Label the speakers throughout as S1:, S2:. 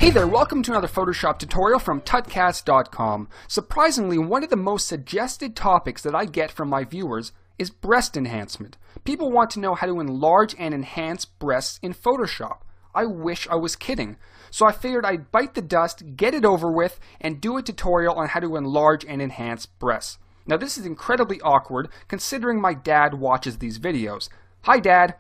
S1: Hey there, welcome to another Photoshop tutorial from tutcast.com. Surprisingly, one of the most suggested topics that I get from my viewers is breast enhancement. People want to know how to enlarge and enhance breasts in Photoshop. I wish I was kidding. So I figured I'd bite the dust, get it over with, and do a tutorial on how to enlarge and enhance breasts. Now this is incredibly awkward considering my dad watches these videos. Hi Dad!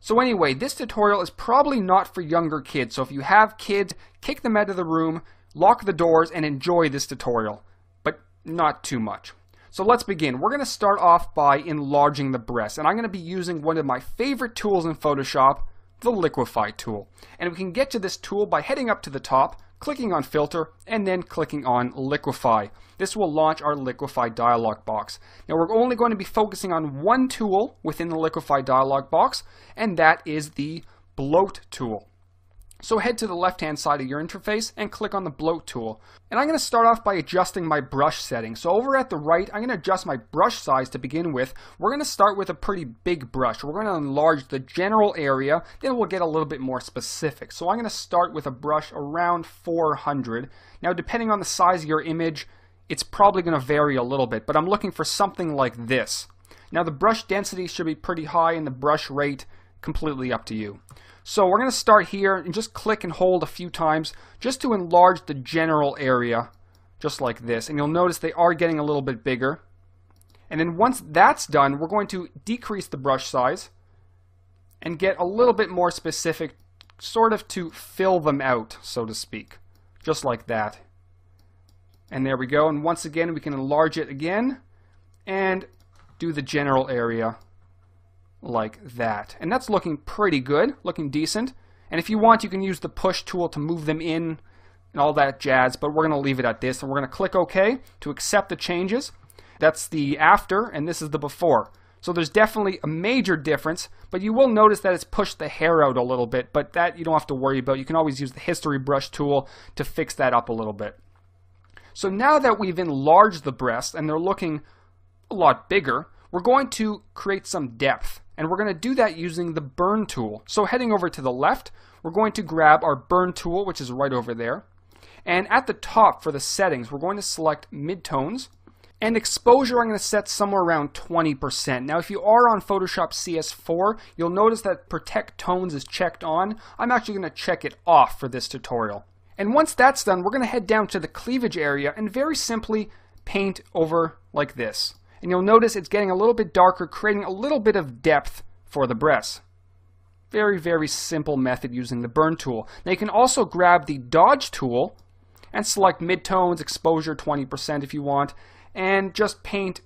S1: So anyway, this tutorial is probably not for younger kids, so if you have kids, kick them out of the room, lock the doors, and enjoy this tutorial. But not too much. So let's begin. We're going to start off by enlarging the breast, and I'm going to be using one of my favorite tools in Photoshop, the Liquify tool. And we can get to this tool by heading up to the top, clicking on Filter, and then clicking on Liquify. This will launch our Liquify dialog box. Now we're only going to be focusing on one tool within the Liquify dialog box, and that is the Bloat tool. So head to the left-hand side of your interface and click on the Bloat tool. And I'm going to start off by adjusting my brush settings. So over at the right, I'm going to adjust my brush size to begin with. We're going to start with a pretty big brush. We're going to enlarge the general area, then we'll get a little bit more specific. So I'm going to start with a brush around 400. Now depending on the size of your image, it's probably going to vary a little bit, but I'm looking for something like this. Now the brush density should be pretty high and the brush rate completely up to you. So we're going to start here and just click and hold a few times just to enlarge the general area, just like this. And you'll notice they are getting a little bit bigger. And then once that's done, we're going to decrease the brush size and get a little bit more specific, sort of to fill them out, so to speak. Just like that. And there we go. And once again, we can enlarge it again and do the general area like that. And that's looking pretty good, looking decent. And if you want, you can use the push tool to move them in and all that jazz, but we're going to leave it at this. And we're going to click OK to accept the changes. That's the after, and this is the before. So there's definitely a major difference, but you will notice that it's pushed the hair out a little bit, but that you don't have to worry about. You can always use the history brush tool to fix that up a little bit. So now that we've enlarged the breast and they're looking a lot bigger, we're going to create some depth. And we're going to do that using the Burn tool. So heading over to the left, we're going to grab our Burn tool, which is right over there. And at the top for the settings, we're going to select midtones. And exposure I'm going to set somewhere around 20%. Now if you are on Photoshop CS4, you'll notice that Protect Tones is checked on. I'm actually going to check it off for this tutorial. And once that's done, we're going to head down to the cleavage area and very simply paint over like this. And you'll notice it's getting a little bit darker, creating a little bit of depth for the breast. Very, very simple method using the Burn tool. Now you can also grab the Dodge tool and select midtones, exposure 20% if you want, and just paint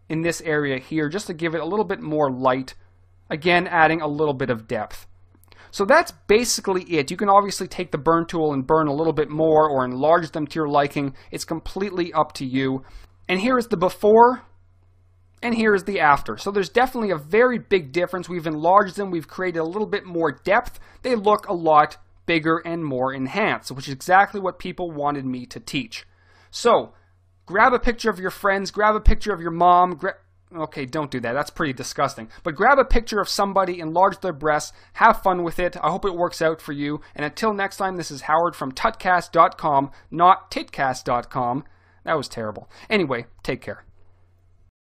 S1: in this area here just to give it a little bit more light, again adding a little bit of depth. So that's basically it. You can obviously take the Burn tool and burn a little bit more or enlarge them to your liking. It's completely up to you. And here is the before. And here is the after. So there's definitely a very big difference. We've enlarged them. We've created a little bit more depth. They look a lot bigger and more enhanced, which is exactly what people wanted me to teach. So grab a picture of your friends. Grab a picture of your mom. Okay, don't do that. That's pretty disgusting. But grab a picture of somebody, enlarge their breasts, have fun with it. I hope it works out for you. And until next time, this is Howard from tutcast.com, not titcast.com. That was terrible. Anyway, take care.